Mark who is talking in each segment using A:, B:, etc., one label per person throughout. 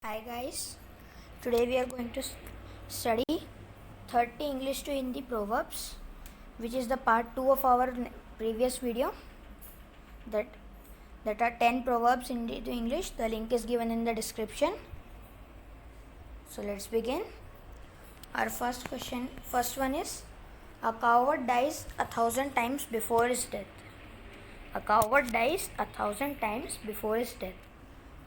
A: Hi guys, today we are going to study 30 English to Hindi proverbs, which is the part 2 of our previous video. That are 10 proverbs in Hindi to English. The link is given in the description. So let's begin. Our first one is, a coward dies 1,000 times before his death. A coward dies 1,000 times before his death.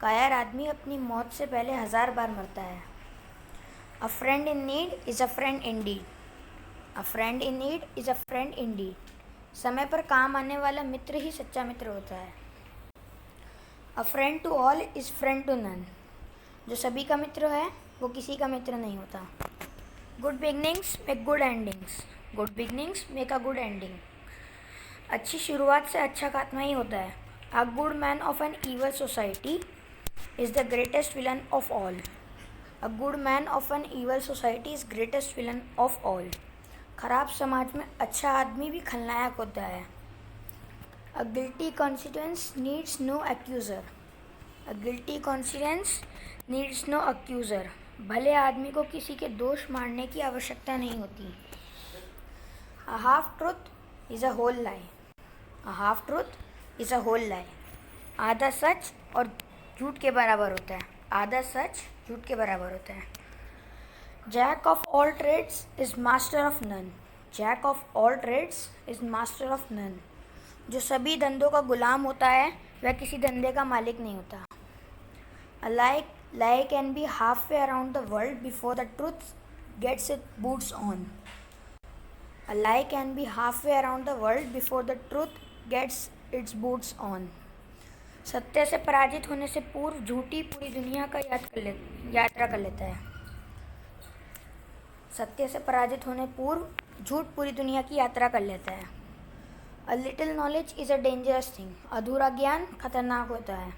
A: कायर आदमी अपनी मौत से पहले 1000 बार मरता है. A friend in need is a friend in deed. A friend in need is a friend in deed. समय पर काम आने वाला मित्र ही सच्चा मित्र होता है. A friend to all is friend to none. जो सभी का मित्र है वो किसी का मित्र नहीं होता. Good beginnings make good endings. Good beginnings make a good ending. अच्छी शुरुआत से अच्छा खात्मा ही होता है. A good man of N evil society is the greatest villain of all. A good man of an evil society is greatest villain of all. खराब समाज में अच्छा आदमी भी खलनायक होता है. A guilty conscience needs no accuser. A guilty conscience needs no accuser. भले आदमी को किसी के दोष मारने की आवश्यकता नहीं होती. A half truth is a whole lie. A half truth is a whole lie. आधा सच और झूठ के बराबर होता है. आधा सच झूठ के बराबर होता है. Jack of all trades is master of none. Jack of all trades is master of none. जो सभी धंधों का गुलाम होता है वह किसी धंधे का मालिक नहीं होता. A lie can be half way around the world before the truth gets it boots on. A lie can be half way around the world before the truth gets its boots on. सत्य से पराजित होने से पूर्व झूठी पूरी दुनिया का यात्रा कर लेता है. सत्य से पराजित होने पूर्व झूठ पूरी दुनिया की यात्रा कर लेता है. A little knowledge is a dangerous thing. अधूरा ज्ञान खतरनाक होता है.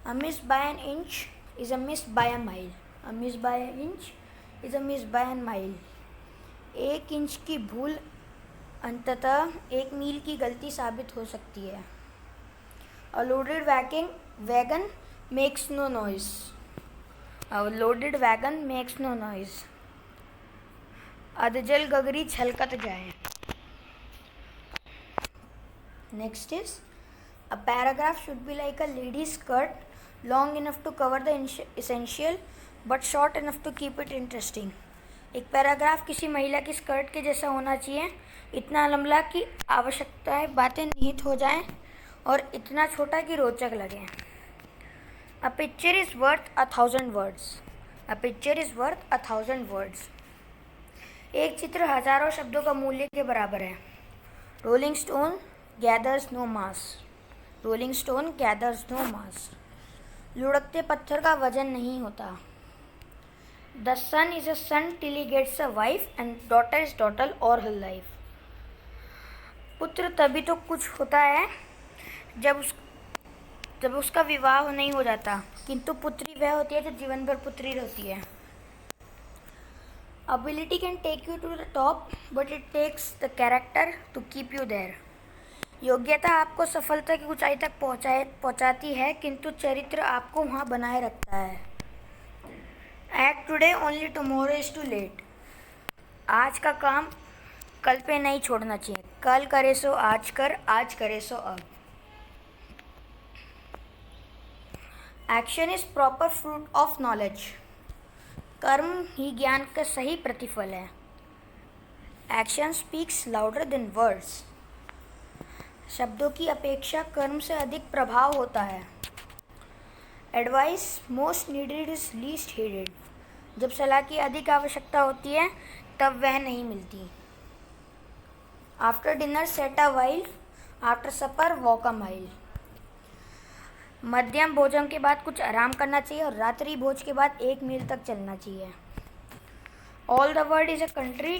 A: A miss by an inch is a miss by a mile. A miss by an inch is a miss by an mile. 1 inch की भूल अंततः 1 मील की गलती साबित हो सकती है. A loaded wagon makes no noise. A loaded wagon makes no noise. अधजल गगरी छलकत जाए. Next is, a paragraph should be like a lady's skirt, long enough to cover the essential but short enough to keep it interesting. एक paragraph किसी महिला की skirt के जैसा होना चाहिए, इतना लंबा कि आवश्यकताएं बातें निहित हो जाएं और इतना छोटा कि रोचक लगे. A picture is worth 1,000 words. A picture is worth 1,000 words. एक चित्र हजारों शब्दों का मूल्य के बराबर है. Rolling stone gathers no moss. Rolling stone gathers no moss. लुढ़कते पत्थर का वजन नहीं होता. The son is a son till he gets a wife and daughter is daughter all her life. पुत्र तभी तो कुछ होता है जब उसका विवाह नहीं हो जाता, किंतु पुत्री वह होती है जो जीवन भर पुत्री रहती है. Ability can take you to the top but it takes the character to keep you there. योग्यता आपको सफलता की ऊंचाई तक पहुंचाती है, किंतु चरित्र आपको वहां बनाए रखता है. Act today only tomorrow is too late. आज का काम कल पे नहीं छोड़ना चाहिए. कल करे सो आज कर, आज करे सो अब. Action is proper fruit of knowledge. कर्म ही ज्ञान का सही प्रतिफल है. Action speaks louder than words. शब्दों की अपेक्षा कर्म से अधिक प्रभाव होता है. Advice most needed is least headed. जब सलाह की अधिक आवश्यकता होती है तब वह नहीं मिलती. After dinner sit a while, after supper walk a mile. मध्यम भोजन के बाद कुछ आराम करना चाहिए और रात्रि भोज के बाद 1 मील तक चलना चाहिए. All the world is a country,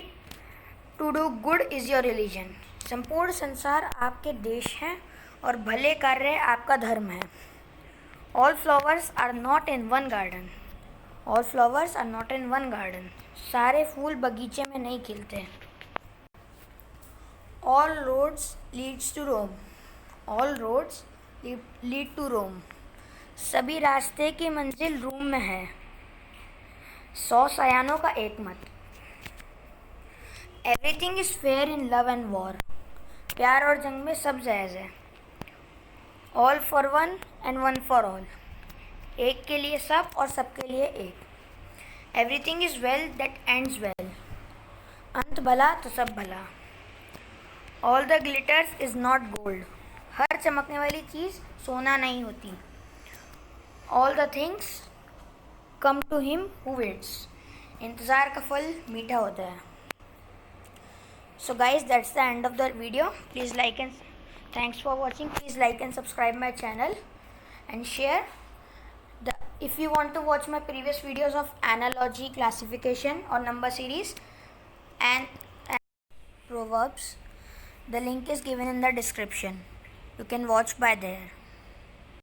A: to do good is your religion. संपूर्ण संसार आपके देश हैं और भले कार्य आपका धर्म है. All flowers are not in one garden. All flowers are not in one garden. सारे फूल बगीचे में नहीं खिलते. All roads leads to Rome. All roads lead to Rome. सभी रास्ते की मंजिल रूम में है, 100 सयानों का एक मत। Everything is fair in love and war, प्यार और जंग में सब जायज़ है। All for one and one for all, एक के लिए सब और सबके लिए एक। Everything is well that ends well, अंत भला तो सब भला। All the glitters is not gold, हर चमकने वाली चीज़ सोना नहीं होती। All the things come to him who waits, इंतज़ार का फल मीठा होता है। So guys, that's the end of the video. Please like and thanks for watching. Please like and subscribe my channel and share. If you want to watch my previous videos of analogy, classification or number series and proverbs, the link is given in the description. You can watch by there.